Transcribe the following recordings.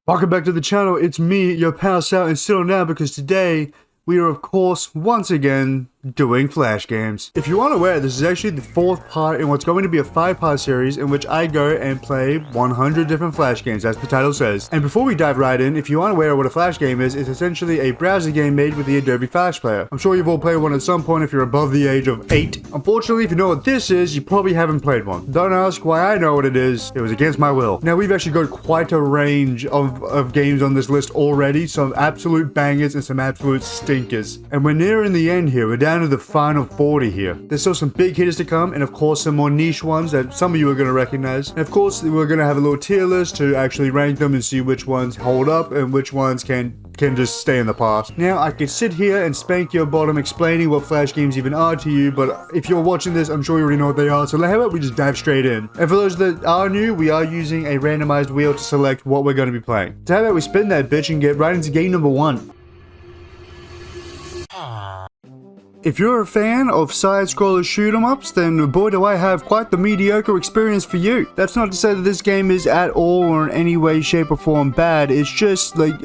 Welcome back to the channel. It's me, your pal Sal, and still now because today we are of course once again doing Flash games. If you aren't aware, this is actually the fourth part in what's going to be a 5-part series in which I go and play 100 different Flash games, as the title says. And before we dive right in, if you aren't aware of what a Flash game is, it's essentially a browser game made with the Adobe Flash Player. I'm sure you've all played one at some point if you're above the age of 8. Unfortunately, if you know what this is, you probably haven't played one. Don't ask why I know what it is. It was against my will. Now, we've actually got quite a range of games on this list already, some absolute bangers and some absolute stinkers. And we're nearing the end here. We're down to the final 40 here. There's still some big hitters to come, and of course some more niche ones that some of you are going to recognize. And of course we're going to have a little tier list to actually rank them and see which ones hold up and which ones can just stay in the past. Now, I could sit here and spank your bottom explaining what Flash games even are to you, but if you're watching this, I'm sure you already know what they are, so how about we just dive straight in. And for those that are new, we are using a randomized wheel to select what we're going to be playing. So how about we spin that bitch and get right into game number 1. If you're a fan of side-scroller shoot-em-ups, then boy do I have quite the mediocre experience for you. That's not to say that this game is at all or in any way, shape or form bad, it's just like,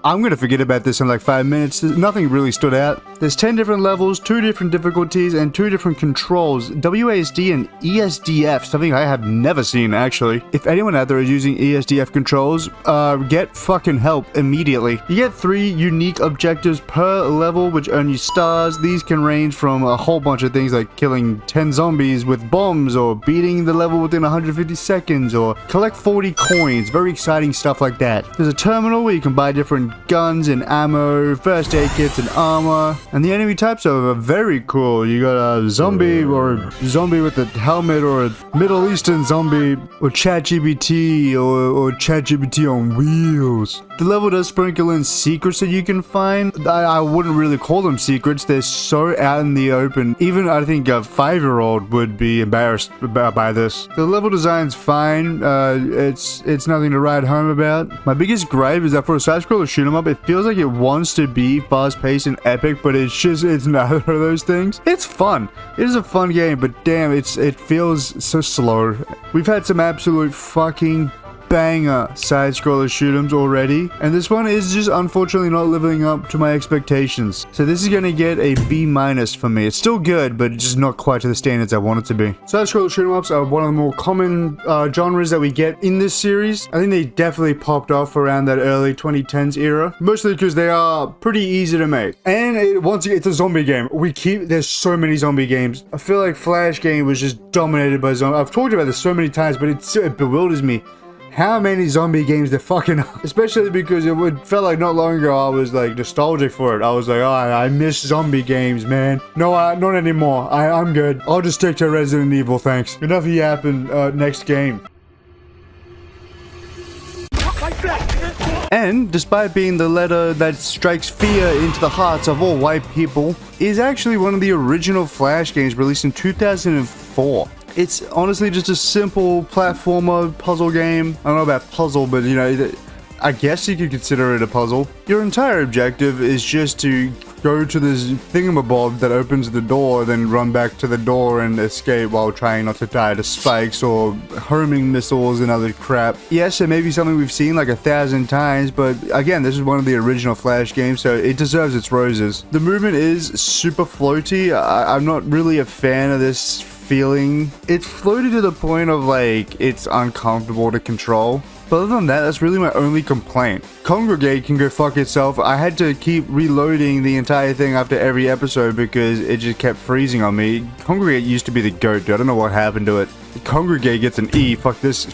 I'm gonna forget about this in like 5 minutes. Nothing really stood out. There's 10 different levels, 2 different difficulties, and 2 different controls, WASD and ESDF, something I have never seen actually. If anyone out there is using ESDF controls, get fucking help immediately. You get 3 unique objectives per level which earn you stars. These can range from a whole bunch of things like killing 10 zombies with bombs, or beating the level within 150 seconds, or collect 40 coins. Very exciting stuff like that. There's a terminal where you can buy different guns and ammo, first aid kits and armor, and the enemy types are very cool. You got a zombie, or a zombie with a helmet, or a Middle Eastern zombie, or ChatGPT, or ChatGPT on wheels. The level does sprinkle in secrets that you can find. I wouldn't really call them secrets. They're so out in the open. Even I think a 5-year-old would be embarrassed by this. The level design's fine. It's nothing to write home about. My biggest gripe is that for a side-scroller shoot 'em up, it feels like it wants to be fast-paced and epic, but it's neither of those things. It's fun. It is a fun game, but damn, it feels so slow. We've had some absolute fucking banger side-scroller shoot-'ems already, and this one is just unfortunately not living up to my expectations. So this is gonna get a B- for me. It's still good, but it's just not quite to the standards I want it to be. Side-scroller shoot-'em-ups are one of the more common genres that we get in this series. I think they definitely popped off around that early 2010s era, mostly because they are pretty easy to make. And once again, it's a zombie game. There's so many zombie games. I feel like Flash game was just dominated by zombies. I've talked about this so many times, but it bewilders me how many zombie games there fucking are. Especially because it felt like not long ago I was like nostalgic for it. I was like, oh, I miss zombie games, man. No, not anymore. I'm good. I'll just stick to Resident Evil, thanks. Enough yapping. Next game. And despite being the letter that strikes fear into the hearts of all white people, is actually one of the original Flash games released in 2004. It's honestly just a simple platformer puzzle game. I don't know about puzzle, but you know, I guess you could consider it a puzzle. Your entire objective is just to go to this thingamabob that opens the door, then run back to the door and escape while trying not to die to spikes or homing missiles and other crap. Yes, it may be something we've seen like 1,000 times, but again, this is one of the original Flash games, so it deserves its roses. The movement is super floaty. I'm not really a fan of this feeling. It's floaty to the point of like it's uncomfortable to control. But other than that, that's really my only complaint. Congregate can go fuck itself. I had to keep reloading the entire thing after every episode because it just kept freezing on me. Congregate used to be the GOAT, dude. I don't know what happened to it. Congregate gets an E. Fuck this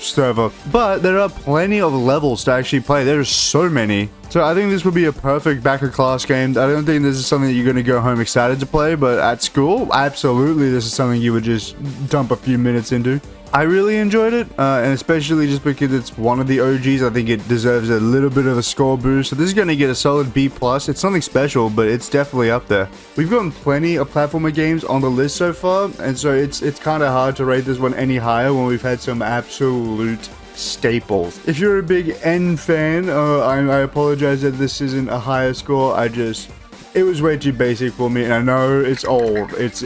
server. But there are plenty of levels to actually play. There's so many. So I think this would be a perfect back-of-class game. I don't think this is something that you're going to go home excited to play, but at school, absolutely this is something you would just dump a few minutes into. I really enjoyed it, and especially just because it's one of the OGs, I think it deserves a little bit of a score boost. So this is going to get a solid B+. It's nothing special, but it's definitely up there. We've gotten plenty of platformer games on the list so far, and so it's kind of hard to rate this one any higher when we've had some absolute staples. If you're a big N fan, I apologize that this isn't a higher score. It was way too basic for me, and I know it's old. It's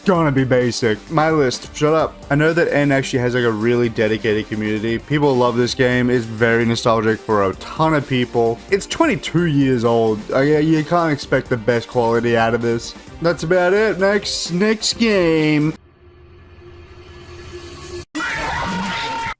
gonna be basic. My list, shut up. I know that N actually has like a really dedicated community. People love this game. It's very nostalgic for a ton of people. It's 22 years old. You can't expect the best quality out of this. That's about it. Next game.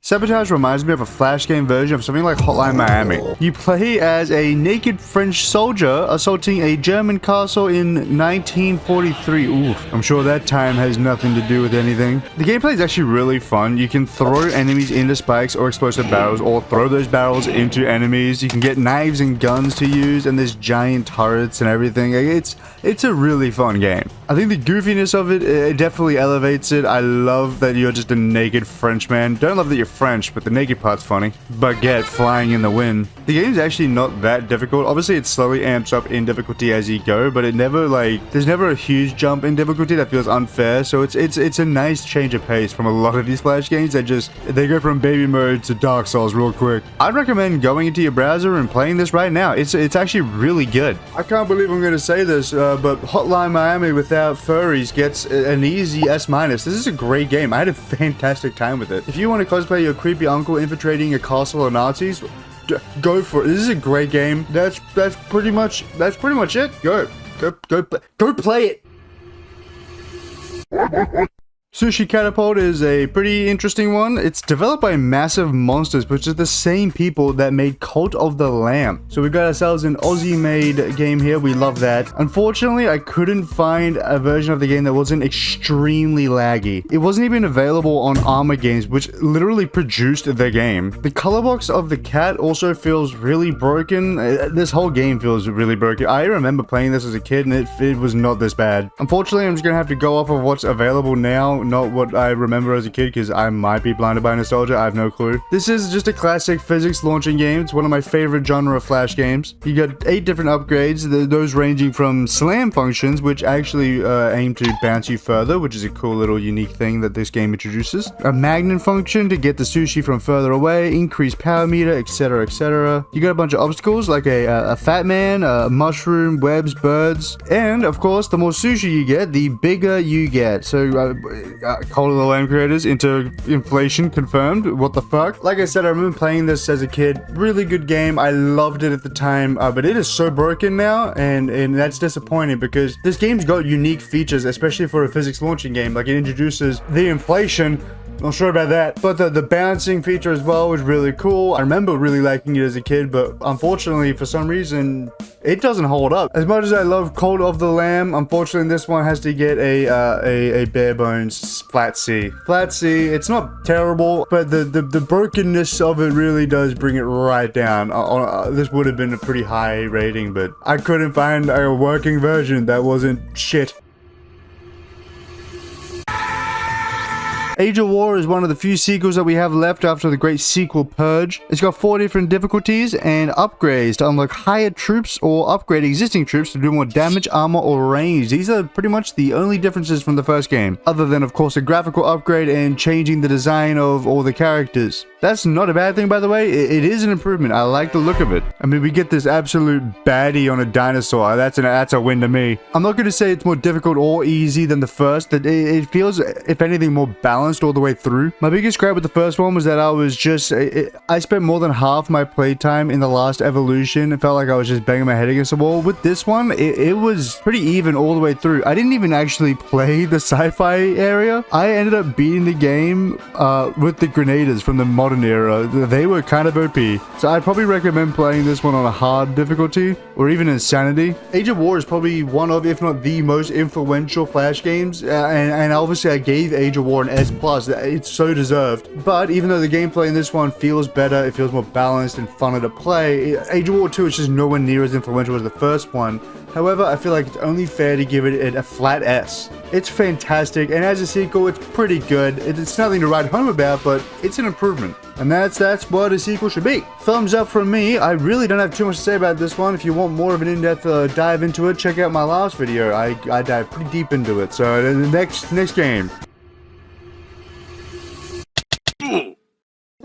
Sabotage reminds me of a flash game version of something like Hotline Miami. You play as a naked French soldier assaulting a German castle in 1943. Oof, I'm sure that time has nothing to do with anything. The gameplay is actually really fun. You can throw enemies into spikes or explosive barrels, or throw those barrels into enemies. You can get knives and guns to use, and there's giant turrets and everything. It's a really fun game. I think the goofiness of it definitely elevates it. I love that you're just a naked Frenchman. Don't love that you're French, but the naked part's funny. Baguette flying in the wind. The game's actually not that difficult. Obviously, it slowly amps up in difficulty as you go, but it never there's never a huge jump in difficulty that feels unfair. So it's a nice change of pace from a lot of these Flash games that they go from baby mode to Dark Souls real quick. I'd recommend going into your browser and playing this right now. It's actually really good. I can't believe I'm going to say this, but Hotline Miami without furries gets an easy S-. This is a great game. I had a fantastic time with it. If you want to cosplay your creepy uncle infiltrating a castle of Nazis, go for it. This is a great game. That's pretty much it. Go play it. Sushi Catapult is a pretty interesting one. It's developed by Massive Monsters, which is the same people that made Cult of the Lamb. So we got ourselves an Aussie-made game here. We love that. Unfortunately, I couldn't find a version of the game that wasn't extremely laggy. It wasn't even available on Armor Games, which literally produced the game. The color box of the cat also feels really broken. This whole game feels really broken. I remember playing this as a kid, and it was not this bad. Unfortunately, I'm just gonna have to go off of what's available now, not what I remember as a kid, because I might be blinded by nostalgia. I have no clue. This is just a classic physics launching game. It's one of my favorite genre of Flash games. You got 8 different upgrades, those ranging from slam functions, which actually aim to bounce you further, which is a cool little unique thing that this game introduces. A magnet function to get the sushi from further away, increase power meter, etc, etc. You got a bunch of obstacles like a fat man, a mushroom, webs, birds, and of course, the more sushi you get, the bigger you get. So Cult of the Lamb creators into inflation confirmed. What the fuck? Like I said, I remember playing this as a kid. Really good game. I loved it at the time, but it is so broken now, and that's disappointing because this game's got unique features, especially for a physics launching game. Like, it introduces the inflation. Not sure about that, but the bouncing feature as well was really cool. I remember really liking it as a kid, but unfortunately, for some reason, it doesn't hold up. As much as I love Cult of the Lamb, unfortunately, this one has to get a bare bones flat C. Flat C. It's not terrible, but the brokenness of it really does bring it right down. This would have been a pretty high rating, but I couldn't find a working version that wasn't shit. Age of War is one of the few sequels that we have left after the great sequel Purge. It's got 4 different difficulties and upgrades to unlock higher troops or upgrade existing troops to do more damage, armor, or range. These are pretty much the only differences from the first game, other than of course a graphical upgrade and changing the design of all the characters. That's not a bad thing, by the way. It is an improvement. I like the look of it. I mean, we get this absolute baddie on a dinosaur. That's a win to me. I'm not going to say it's more difficult or easy than the first. That it feels, if anything, more balanced all the way through. My biggest gripe with the first one was that I spent more than half my playtime in the last evolution. It felt like I was just banging my head against the wall. With this one, it was pretty even all the way through. I didn't even actually play the sci-fi area. I ended up beating the game with the grenaders from the modern era. They were kind of OP. So I'd probably recommend playing this one on a hard difficulty or even insanity. Age of War is probably one of, if not the most influential Flash games, and obviously I gave Age of War an S+. It's so deserved. But even though the gameplay in this one feels better, it feels more balanced and funner to play, Age of War 2 is just nowhere near as influential as the first one. However, I feel like it's only fair to give it a flat S. It's fantastic, and as a sequel, it's pretty good. It's nothing to write home about, but it's an improvement. And that's what a sequel should be. Thumbs up from me. I really don't have too much to say about this one. If you want more of an in-depth dive into it, check out my last video. I dive pretty deep into it. So the next game.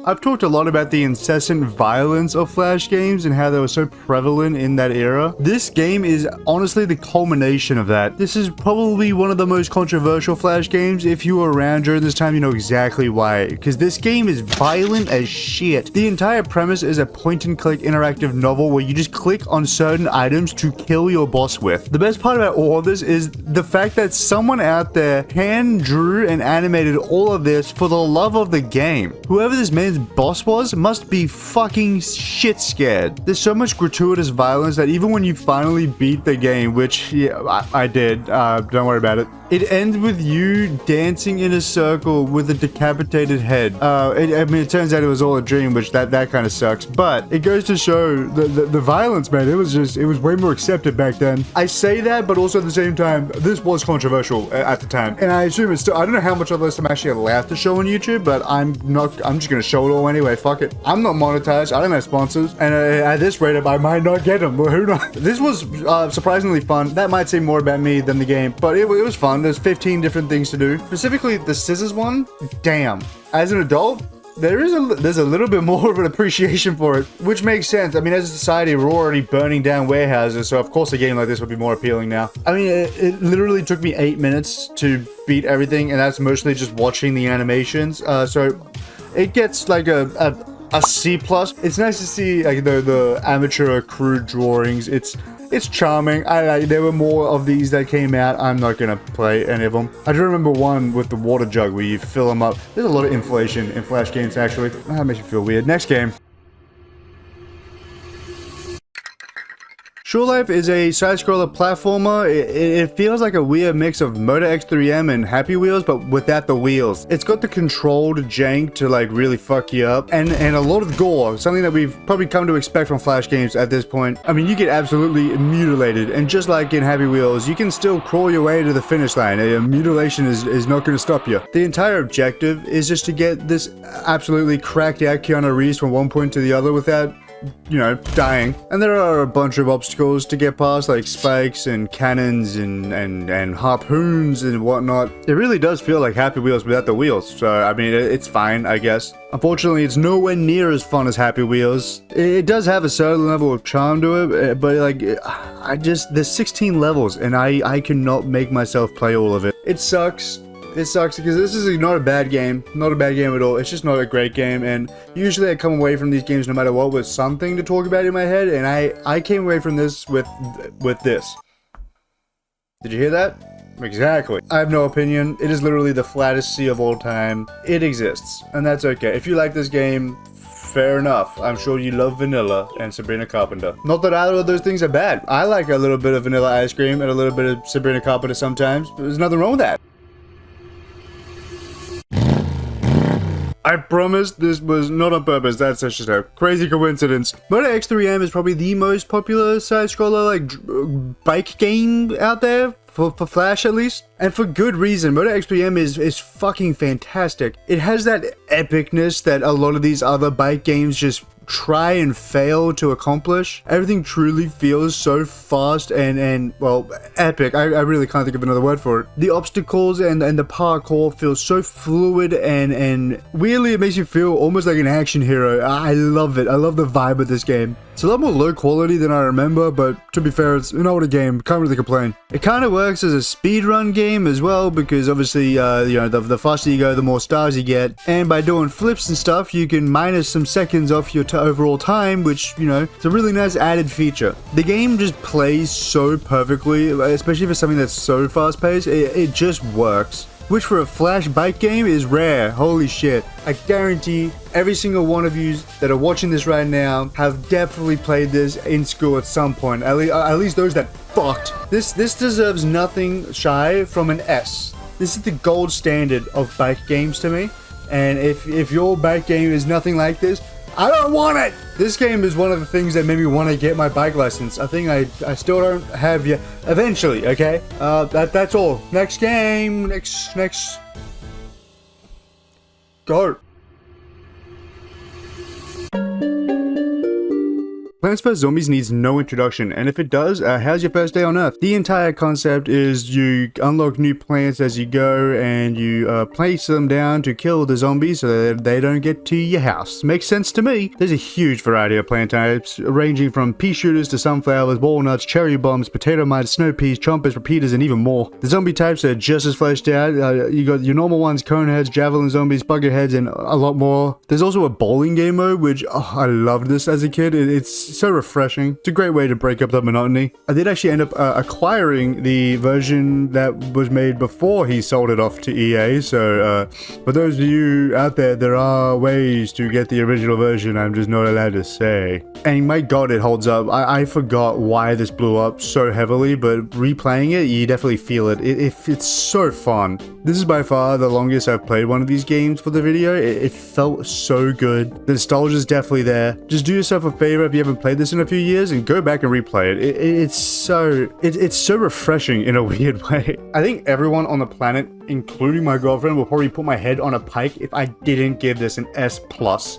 I've talked a lot about the incessant violence of Flash games and how they were so prevalent in that era. This game is honestly the culmination of that. This is probably one of the most controversial Flash games. If you were around during this time, you know exactly why. Because this game is violent as shit. The entire premise is a point-and-click interactive novel where you just click on certain items to kill your boss with. The best part about all of this is the fact that someone out there hand drew and animated all of this for the love of the game. Whoever this man's boss was must be fucking shit scared. There's so much gratuitous violence that even when you finally beat the game, which yeah, I did, don't worry about it. It ends with you dancing in a circle with a decapitated head. I mean, it turns out it was all a dream, which that kind of sucks. But it goes to show the violence, man. It was way more accepted back then. I say that, but also at the same time, this was controversial at the time, and I assume it's still. I don't know how much of this I'm actually allowed to show on YouTube, but I'm just gonna show it all anyway. Fuck it. I'm not monetized. I don't have sponsors, and at this rate, I might not get them. But who knows? This was surprisingly fun. That might say more about me than the game, but it was fun. There's 15 different things to do. Specifically, the scissors one. Damn. As an adult, there's a little bit more of an appreciation for it, which makes sense. I mean, as a society, we're already burning down warehouses, so of course a game like this would be more appealing now. I mean, it literally took me 8 minutes to beat everything, and that's mostly just watching the animations. So it gets like a C+. It's nice to see like the amateur crude drawings. It's charming. There were more of these that came out. I'm not gonna play any of them. I do remember one with the water jug where you fill them up. There's a lot of inflation in Flash games, actually. That makes me feel weird. Next game. Shore Life is a side-scroller platformer. It feels like a weird mix of Motor X3M and Happy Wheels, but without the wheels. It's got the controlled jank to like really fuck you up, and a lot of gore, something that we've probably come to expect from Flash games at this point. I mean, you get absolutely mutilated, and just like in Happy Wheels, you can still crawl your way to the finish line. Mutilation is not going to stop you. The entire objective is just to get this absolutely cracked out Keanu Reeves from one point to the other without, you know, dying. And there are a bunch of obstacles to get past, like spikes and cannons and harpoons and whatnot. It really does feel like Happy Wheels without the wheels, so I mean, it's fine, I guess. Unfortunately, it's nowhere near as fun as Happy Wheels. It does have a certain level of charm to it, but like, there's 16 levels, and I cannot make myself play all of it. It sucks. It sucks because this is not a bad game. Not a bad game at all. It's just not a great game, and usually I come away from these games no matter what with something to talk about in my head, and I came away from this with this. Did you hear that? Exactly. I have no opinion. It is literally the flattest sea of all time. It exists, and that's okay. If you like this game, fair enough. I'm sure you love vanilla and Sabrina Carpenter. Not that either of those things are bad. I like a little bit of vanilla ice cream and a little bit of Sabrina Carpenter sometimes. There's nothing wrong with that. I promise this was not on purpose. That's just a crazy coincidence. Motor X3M is probably the most popular side-scroller like bike game out there. For Flash at least, and for good reason. Motor X3M is fucking fantastic. It has that epicness that a lot of these other bike games just try and fail to accomplish. Everything truly feels so fast and well, epic. I really can't think of another word for it. The obstacles and the parkour feel so fluid and weirdly it makes you feel almost like an action hero. I love it. I love the vibe of this game. It's a lot more low quality than I remember, but to be fair, it's an older game. Can't really complain. It kind of works as a speedrun game as well, because obviously, you know, the faster you go, the more stars you get. And by doing flips and stuff, you can minus some seconds off your overall time, which, you know, it's a really nice added feature. The game just plays so perfectly, especially for something that's so fast-paced. It just works. Which for a Flash bike game is rare. Holy shit. I guarantee every single one of you that are watching this right now have definitely played this in school at some point. At least those that fucked. This deserves nothing shy from an S. This is the gold standard of bike games to me. And if your bike game is nothing like this, I don't want it! This game is one of the things that made me want to get my bike license. I think I still don't have yet. Eventually, okay? That's all. Next game. Next. Go. Plants vs. Zombies needs no introduction, and if it does, how's your first day on Earth? The entire concept is you unlock new plants as you go, and you place them down to kill the zombies so that they don't get to your house. Makes sense to me. There's a huge variety of plant types, ranging from pea shooters to sunflowers, walnuts, cherry bombs, potato mites, snow peas, trumpets, repeaters, and even more. The zombie types are just as fleshed out. You got your normal ones, cone heads, javelin zombies, bucket heads, and a lot more. There's also a bowling game mode, which I loved this as a kid. It's so refreshing. It's a great way to break up the monotony. I did actually end up acquiring the version that was made before he sold it off to EA, so for those of you out there are ways to get the original version I'm just not allowed to say. And my god, it holds up. I forgot why this blew up so heavily, but replaying it, you definitely feel it. It's so fun. This is by far the longest I've played one of these games for the video. It felt so good. The nostalgia is definitely there. Just do yourself a favor if you haven't played this in a few years and go back and replay it. It's so refreshing in a weird way. I think everyone on the planet, including my girlfriend, will probably put my head on a pike if I didn't give this an S+.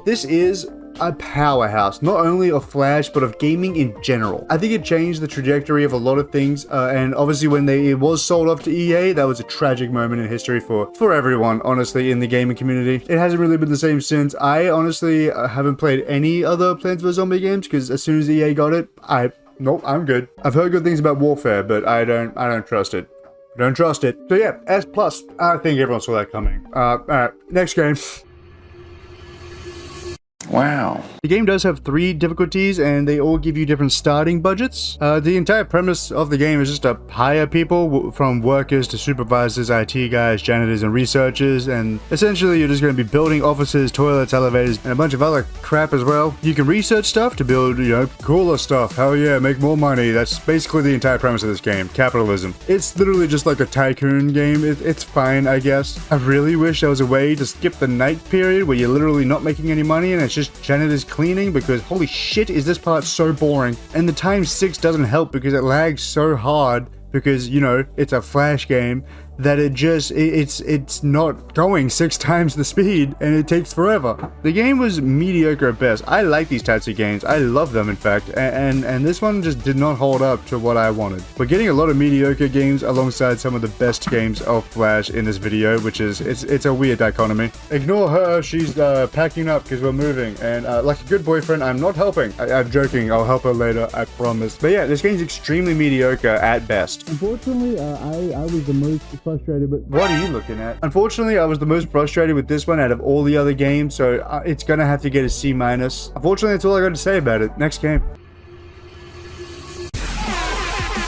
This is a powerhouse, not only of Flash, but of gaming in general. I think it changed the trajectory of a lot of things, and obviously when it was sold off to EA, that was a tragic moment in history for everyone, honestly, in the gaming community. It hasn't really been the same since. I honestly haven't played any other Plants vs. Zombie games, because as soon as EA got it, nope, I'm good. I've heard good things about Warfare, but I don't trust it. Don't trust it. So yeah, S+. I think everyone saw that coming. Alright, next game. Wow. The game does have 3 difficulties, and they all give you different starting budgets. The entire premise of the game is just to hire people, from workers to supervisors, IT guys, janitors, and researchers, and essentially you're just going to be building offices, toilets, elevators, and a bunch of other crap as well. You can research stuff to build, cooler stuff. Hell yeah, make more money. That's basically the entire premise of this game. Capitalism. It's literally just like a tycoon game. It's fine, I guess. I really wish there was a way to skip the night period where you're literally not making any money and it's just janitors cleaning, because holy shit is this part so boring. And the times 6 doesn't help because it lags so hard, because it's a Flash game, that it's not going 6 times the speed, and it takes forever. The game was mediocre at best. I like these types of games. I love them, in fact, and this one just did not hold up to what I wanted. We're getting a lot of mediocre games alongside some of the best games of Flash in this video, which is, it's a weird dichotomy. Ignore her, she's packing up because we're moving, and like a good boyfriend, I'm not helping. I'm joking, I'll help her later, I promise. But yeah, this game's extremely mediocre at best. Unfortunately, I was the most frustrated, but what are you looking at? Unfortunately, I was the most frustrated with this one out of all the other games, so it's gonna have to get a C-. Unfortunately, that's all I got to say about it. Next game.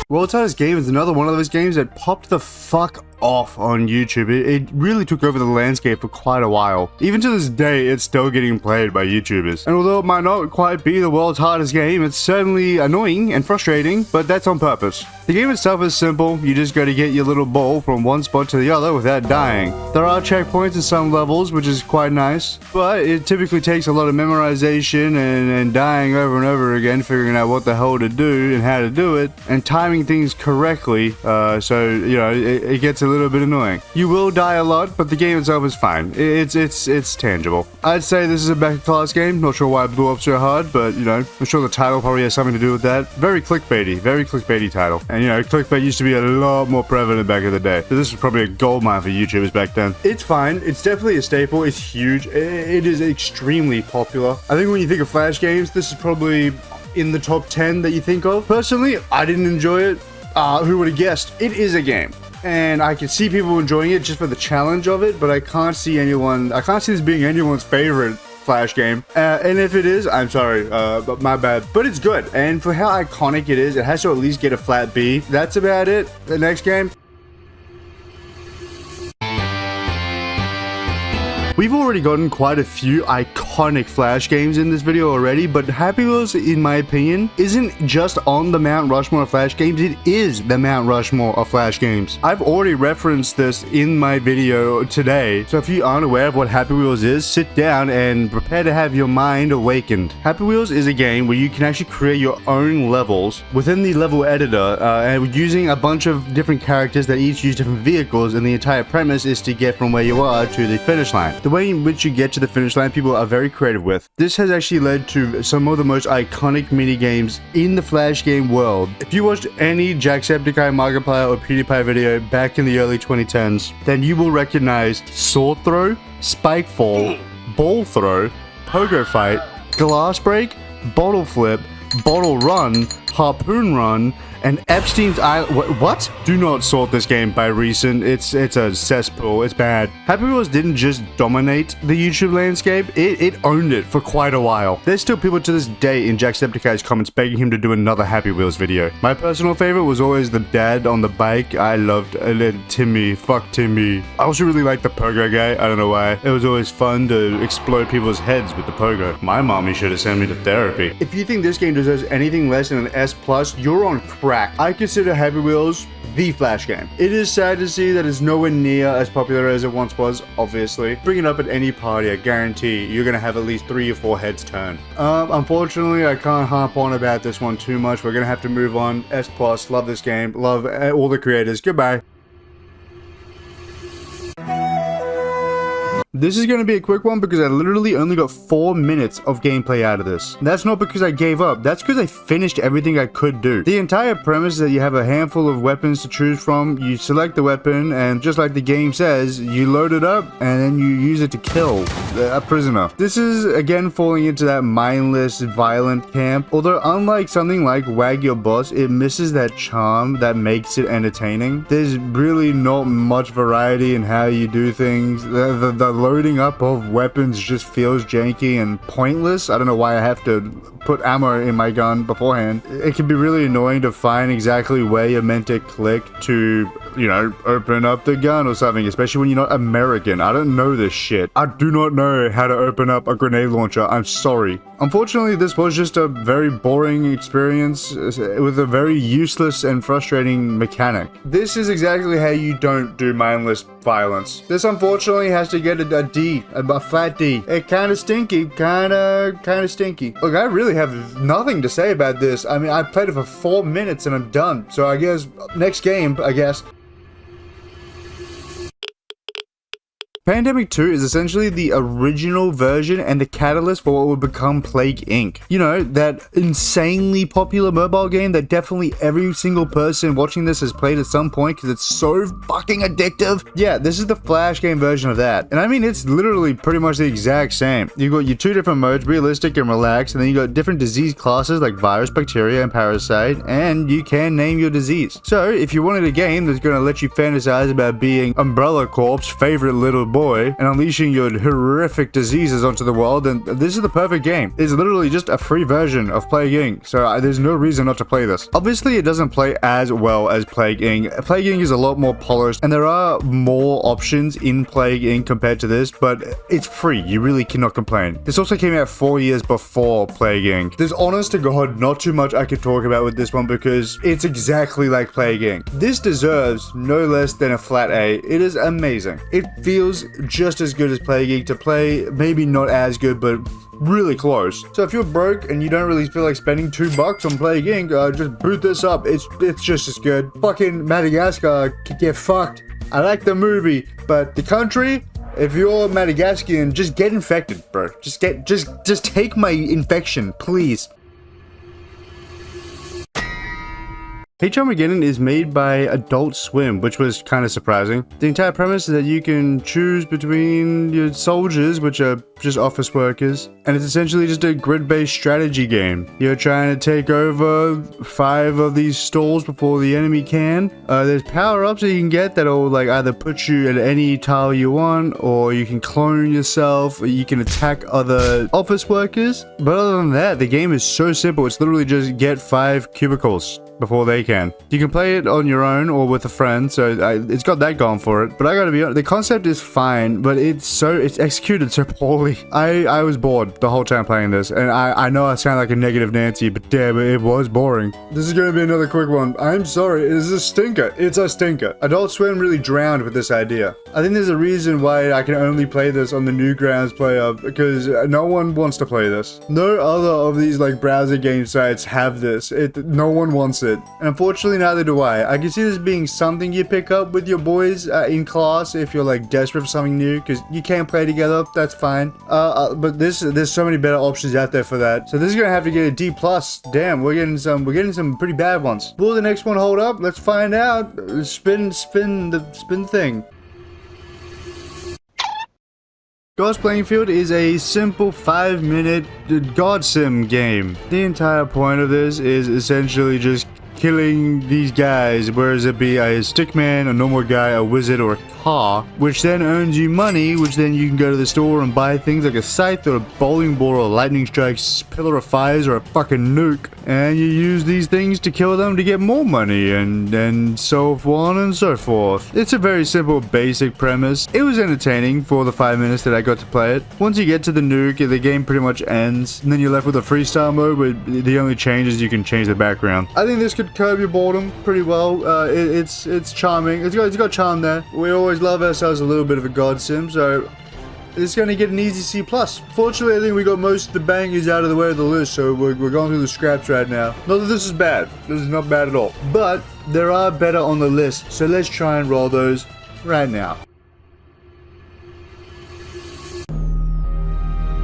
World's Hardest Game is another one of those games that popped the fuck off on YouTube. It really took over the landscape for quite a while. Even to this day, it's still getting played by YouTubers. And although it might not quite be the world's hardest game, it's certainly annoying and frustrating, but that's on purpose. The game itself is simple. You just gotta get your little ball from one spot to the other without dying. There are checkpoints in some levels, which is quite nice, but it typically takes a lot of memorization and dying over and over again, figuring out what the hell to do and how to do it, and timing things correctly, so it gets a little bit annoying. You will die a lot, but the game itself is fine. It's tangible. I'd say this is a back-to-class game. Not sure why it blew up so hard, but I'm sure the title probably has something to do with that. Very clickbaity title. And clickbait used to be a lot more prevalent back in the day. So this was probably a goldmine for YouTubers back then. It's fine. It's definitely a staple. It's huge. It is extremely popular. I think when you think of Flash games, this is probably in the top 10 that you think of. Personally, I didn't enjoy it. Who would have guessed? It is a game. And I can see people enjoying it just for the challenge of it, but I can't see this being anyone's favorite Flash game. And if it is, I'm sorry, but my bad. But it's good. And for how iconic it is, it has to at least get a flat B. That's about it. The next game. We've already gotten quite a few iconic Flash games in this video already, but Happy Wheels, in my opinion, isn't just on the Mount Rushmore of Flash games, it is the Mount Rushmore of Flash games. I've already referenced this in my video today, so if you aren't aware of what Happy Wheels is, sit down and prepare to have your mind awakened. Happy Wheels is a game where you can actually create your own levels within the level editor, and using a bunch of different characters that each use different vehicles, and the entire premise is to get from where you are to the finish line. The the way in which you get to the finish line, people are very creative with. This has actually led to some of the most iconic mini games in the Flash game world. If you watched any Jacksepticeye, Markiplier, or PewDiePie video back in the early 2010s, then you will recognize sword throw, spike fall, ball throw, pogo fight, glass break, bottle flip, bottle run, harpoon run, and Epstein's Island. What? Do not sort this game by recent. It's a cesspool. It's bad. Happy Wheels didn't just dominate the YouTube landscape. It owned it for quite a while. There's still people to this day in Jacksepticeye's comments begging him to do another Happy Wheels video. My personal favorite was always the dad on the bike. I loved Timmy. Fuck Timmy. I also really liked the pogo guy. I don't know why. It was always fun to explode people's heads with the pogo. My mommy should have sent me to therapy. If you think this game deserves anything less than an S+, you're on crack. I consider Happy Wheels the Flash game. It is sad to see that it's nowhere near as popular as it once was, obviously. Bring it up at any party, I guarantee you're gonna have at least 3 or 4 heads turn. Unfortunately, I can't harp on about this one too much. We're gonna have to move on. S+, love this game, love all the creators. Goodbye. This is going to be a quick one because I literally only got 4 minutes of gameplay out of this. That's not because I gave up, that's because I finished everything I could do. The entire premise is that you have a handful of weapons to choose from, you select the weapon, and just like the game says, you load it up and then you use it to kill a prisoner. This is again falling into that mindless, violent camp, although unlike something like Wag Your Boss, it misses that charm that makes it entertaining. There's really not much variety in how you do things. The loading up of weapons just feels janky and pointless. I don't know why I have to put ammo in my gun beforehand. It can be really annoying to find exactly where you're meant to click to, you know, open up the gun or something, especially when you're not American. I don't know this shit. I do not know how to open up a grenade launcher. I'm sorry. Unfortunately, this was just a very boring experience with a very useless and frustrating mechanic. This is exactly how you don't do mindless violence. This unfortunately has to get a D, a flat D. It kinda stinky, kinda stinky. Look, I really have nothing to say about this. I mean, I played it for 4 minutes and I'm done. So I guess, next game, I guess. Pandemic 2 is essentially the original version and the catalyst for what would become Plague Inc. You know, that insanely popular mobile game that definitely every single person watching this has played at some point because it's so fucking addictive. Yeah, this is the Flash game version of that. And I mean, it's literally pretty much the exact same. You've got your 2 different modes, realistic and relaxed, and then you got different disease classes like virus, bacteria, and parasite, and you can name your disease. So if you wanted a game that's going to let you fantasize about being Umbrella Corp's favorite little boy and unleashing your horrific diseases onto the world, then this is the perfect game. It's literally just a free version of Plague Inc. So there's no reason not to play this. Obviously, it doesn't play as well as Plague Inc. Plague Inc. is a lot more polished, and there are more options in Plague Inc. compared to this, but it's free. You really cannot complain. This also came out 4 years before Plague Inc. There's honest to God not too much I could talk about with this one because it's exactly like Plague Inc. This deserves no less than a flat A. It is amazing. It feels just as good as Plague Inc. to play, maybe not as good, but really close. So if you're broke and you don't really feel like spending $2 on Plague Inc., just boot this up. It's just as good. Fucking Madagascar could get fucked. I like the movie, but the country, if you're Madagascan, just get infected, bro. Just take my infection, please. Hey Armageddon is made by Adult Swim, which was kind of surprising. The entire premise is that you can choose between your soldiers, which are just office workers, and it's essentially just a grid-based strategy game. You're trying to take over 5 of these stalls before the enemy can. There's power-ups that you can get that'll like either put you at any tile you want, or you can clone yourself, or you can attack other office workers. But other than that, the game is so simple. It's literally just get 5 cubicles before they can. You can play it on your own or with a friend, so it's got that going for it. But I gotta be honest, the concept is fine, but it's executed so poorly. I was bored the whole time playing this, and I know I sound like a negative Nancy, but damn, it was boring. This is gonna be another quick one. I'm sorry, it is a stinker. It's a stinker. Adult Swim really drowned with this idea. I think there's a reason why I can only play this on the Newgrounds player, because no one wants to play this. No other of these like browser game sites have this. No one wants it. it. And unfortunately, neither do I. I can see this being something you pick up with your boys in class if you're like desperate for something new, because you can't play together. That's fine. But there's so many better options out there for that. So this is gonna have to get a D+. Damn, we're getting some pretty bad ones. Will the next one hold up? Let's find out. Spin the thing. God's Playing Field is a simple 5-minute God Sim game. The entire point of this is essentially just killing these guys, whereas it be a stickman, a normal guy, a wizard, or a car, which then earns you money, which then you can go to the store and buy things like a scythe or a bowling ball or a lightning strike, pillar of fires, or a fucking nuke, and you use these things to kill them to get more money, and so on and so forth. It's a very simple, basic premise. It was entertaining for the 5 minutes that I got to play it. Once you get to the nuke, the game pretty much ends, and then you're left with a freestyle mode where the only change is you can change the background. I think this could curb your boredom pretty well. It's charming. It's got charm there. We always love ourselves a little bit of a God Sim, so it's going to get an easy C+. Fortunately, I think we got most of the bangers out of the way of the list, so we're going through the scraps right now. Not that this is bad. This is not bad at all. But there are better on the list, so let's try and roll those right now.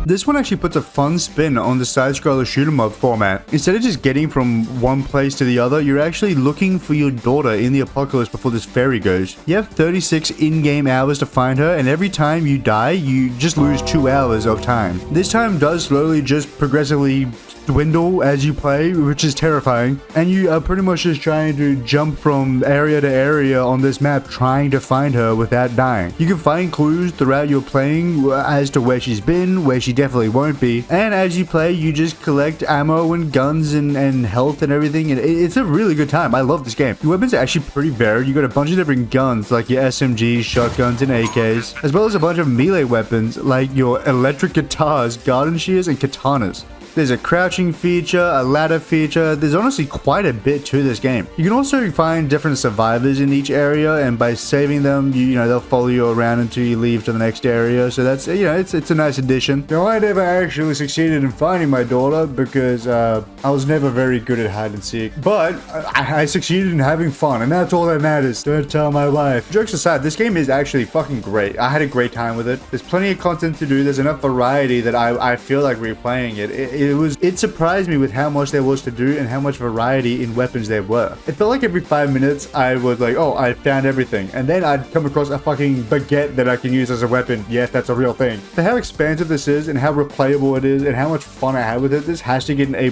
This one actually puts a fun spin on the side-scroller shoot-'em-up format. Instead of just getting from one place to the other, you're actually looking for your daughter in the apocalypse before this fairy goes. You have 36 in-game hours to find her, and every time you die, you just lose 2 hours of time. This time does slowly just progressively dwindle as you play, which is terrifying, and you are pretty much just trying to jump from area to area on this map trying to find her without dying. You can find clues throughout your playing as to where she's been, where she definitely won't be, and as you play you just collect ammo and guns and health and everything, and it's a really good time. I love this game. Your weapons are actually pretty varied. You got a bunch of different guns like your SMGs, shotguns, and AKs, as well as a bunch of melee weapons like your electric guitars, garden shears, and katanas. There's a crouching feature, a ladder feature. There's honestly quite a bit to this game. You can also find different survivors in each area, and by saving them, you know, they'll follow you around until you leave to the next area. So that's, you know, it's a nice addition. Now, I never actually succeeded in finding my daughter because I was never very good at hide and seek. But I succeeded in having fun, and that's all that matters. Don't tell my wife. Jokes aside, this game is actually fucking great. I had a great time with it. There's plenty of content to do. There's enough variety that I feel like replaying it. It surprised me with how much there was to do and how much variety in weapons there were. It felt like every 5 minutes I was like, oh, I found everything. And then I'd come across a fucking baguette that I can use as a weapon. Yes, that's a real thing. For how expansive this is and how replayable it is and how much fun I had with it, this has to get an A+.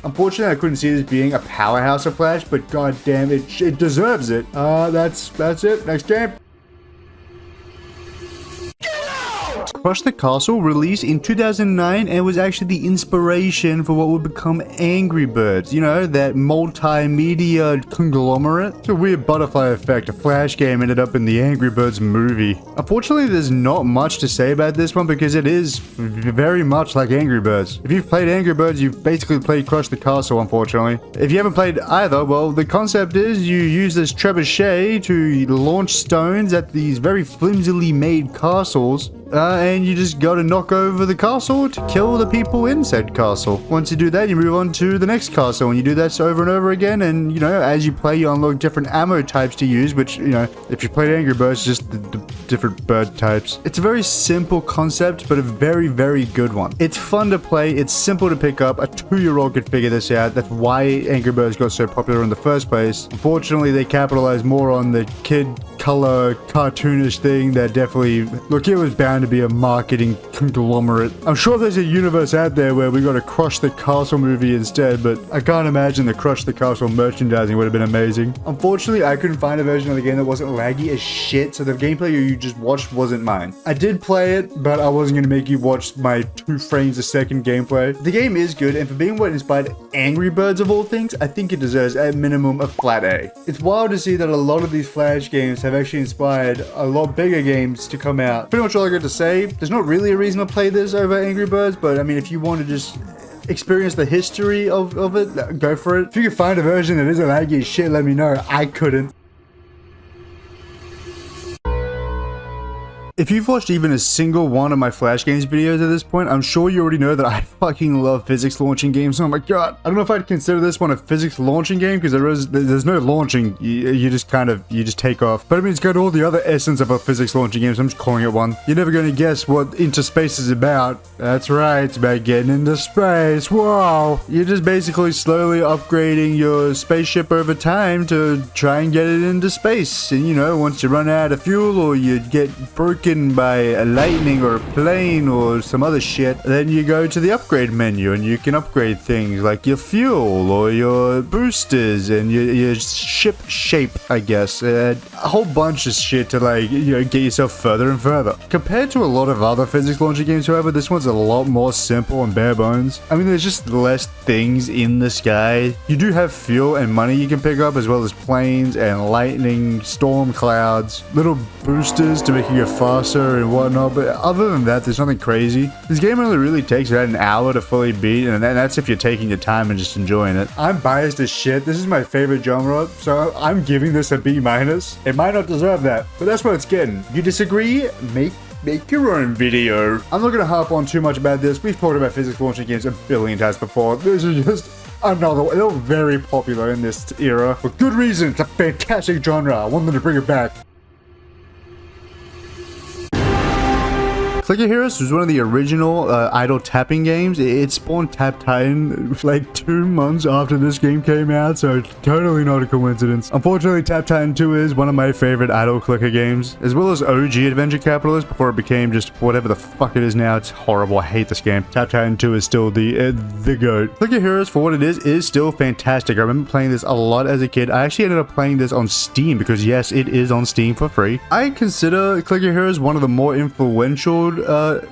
Unfortunately, I couldn't see this being a powerhouse of Flash, but goddamn, it deserves it. That's it. Next game. Crush the Castle released in 2009 and was actually the inspiration for what would become Angry Birds. You know, that multimedia conglomerate. It's a weird butterfly effect. A Flash game ended up in the Angry Birds movie. Unfortunately, there's not much to say about this one because it is very much like Angry Birds. If you've played Angry Birds, you've basically played Crush the Castle, unfortunately. If you haven't played either, well, the concept is you use this trebuchet to launch stones at these very flimsily made castles. And you just go to knock over the castle to kill the people in said castle. Once you do that, you move on to the next castle, and you do that over and over again, and, you know, as you play, you unlock different ammo types to use, which, you know, if you played Angry Birds, just the different bird types. It's a very simple concept, but a very, very good one. It's fun to play, it's simple to pick up, a 2-year-old could figure this out. That's why Angry Birds got so popular in the first place. Unfortunately, they capitalized more on the kid color cartoonish thing that definitely, look, it was bound to be a marketing conglomerate. I'm sure there's a universe out there where we got a Crush the Castle movie instead, but I can't imagine the Crush the Castle merchandising would have been amazing. Unfortunately, I couldn't find a version of the game that wasn't laggy as shit, so the gameplay you just watched wasn't mine. I did play it, but I wasn't going to make you watch my 2 frames a second gameplay. The game is good, and for being what inspired Angry Birds of all things, I think it deserves at minimum a flat A. It's wild to see that a lot of these Flash games have actually inspired a lot bigger games to come out. Pretty much all I got to say. There's not really a reason to play this over Angry Birds, but I mean, if you want to just experience the history of it, go for it. If you can find a version that isn't laggy as shit, let me know. I couldn't. If you've watched even a single one of my Flash Games videos at this point, I'm sure you already know that I fucking love physics launching games. Oh my god. I don't know if I'd consider this one a physics launching game, because there's no launching. You just take off. But I mean, it's got all the other essence of a physics launching game, so I'm just calling it one. You're never going to guess what Into Space is about. That's right, it's about getting into space. Whoa. You're just basically slowly upgrading your spaceship over time to try and get it into space. And you know, once you run out of fuel or you get broken by a lightning or a plane or some other shit, then you go to the upgrade menu and you can upgrade things like your fuel or your boosters and your ship shape, I guess. A whole bunch of shit to, like, you know, get yourself further and further. Compared to a lot of other physics launcher games, however, this one's a lot more simple and bare bones. I mean, there's just less things in the sky. You do have fuel and money you can pick up, as well as planes and lightning, storm clouds, little boosters to make you go faster and whatnot, but other than that, there's nothing crazy. This game only really takes about an hour to fully beat, and that's if you're taking your time and just enjoying it. I'm biased as shit. This is my favorite genre, so I'm giving this a B-. It might not deserve that, but that's what it's getting. If you disagree, make your own video. I'm not gonna harp on too much about this. We've talked about physics launching games a billion times before. This is just another one. They're very popular in this era for good reason. It's a fantastic genre. I want them to bring it back. Clicker Heroes was one of the original idle tapping games. It spawned Tap Titan like 2 months after this game came out, so it's totally not a coincidence. Unfortunately, Tap Titan 2 is one of my favorite idle clicker games, as well as OG Adventure Capitalist before it became just whatever the fuck it is now. It's horrible. I hate this game. Tap Titan 2 is still the GOAT. Clicker Heroes, for what it is still fantastic. I remember playing this a lot as a kid. I actually ended up playing this on Steam because, yes, it is on Steam for free. I consider Clicker Heroes one of the more influential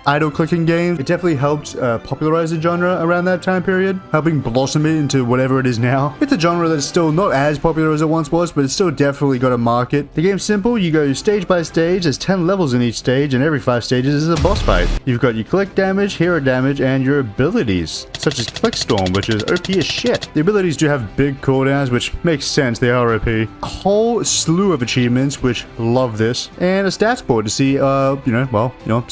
idle clicking games. It definitely helped popularize the genre around that time period, helping blossom it into whatever it is now. It's a genre that's still not as popular as it once was, but it's still definitely got a market. The game's simple. You go stage by stage. There's 10 levels in each stage, and every 5 stages is a boss fight. You've got your click damage, hero damage, and your abilities, such as Click Storm, which is OP as shit. The abilities do have big cooldowns, which makes sense. They are OP. A whole slew of achievements, which love this, and a stats board to see,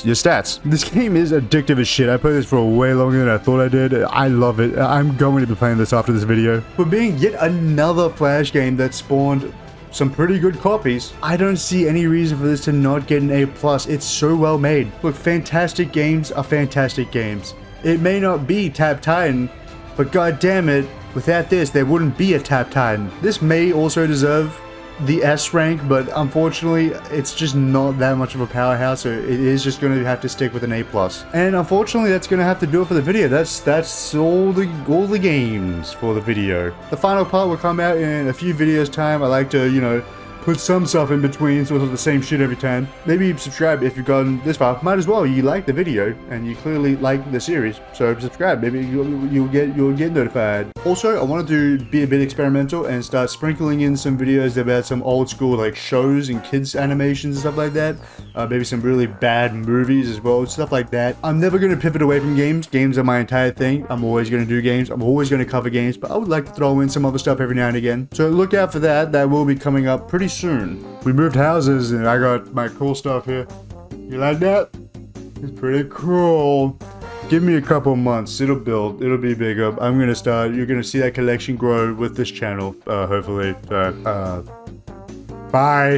your stats. This game is addictive as shit. I played this for way longer than I thought I did. I love it. I'm going to be playing this after this video. For being yet another Flash game that spawned some pretty good copies, I don't see any reason for this to not get an A+. It's so well made. Look, fantastic games are fantastic games. It may not be Tap Titan, but god damn it, without this, there wouldn't be a Tap Titan. This may also deserve the S rank, but unfortunately it's just not that much of a powerhouse, so it is just going to have to stick with an A+. And unfortunately that's going to have to do it for the video. That's all the games for the video. The final part will come out in a few videos time. I like to, you know, put some stuff in between, so it's not the same shit every time. Maybe subscribe if you've gotten this far. Might as well. You like the video and you clearly like the series, so subscribe. Maybe you'll get notified. Also, I wanted to be a bit experimental and start sprinkling in some videos about some old school like shows and kids animations and stuff like that. Maybe some really bad movies as well, stuff like that. I'm never going to pivot away from games. Games are my entire thing. I'm always going to do games. I'm always going to cover games, but I would like to throw in some other stuff every now and again. So look out for that. That will be coming up pretty soon. We moved houses and I got my cool stuff here. You like that? It's pretty cool. Give me a couple months. It'll build. It'll be bigger. I'm going to start. You're going to see that collection grow with this channel, hopefully. Bye.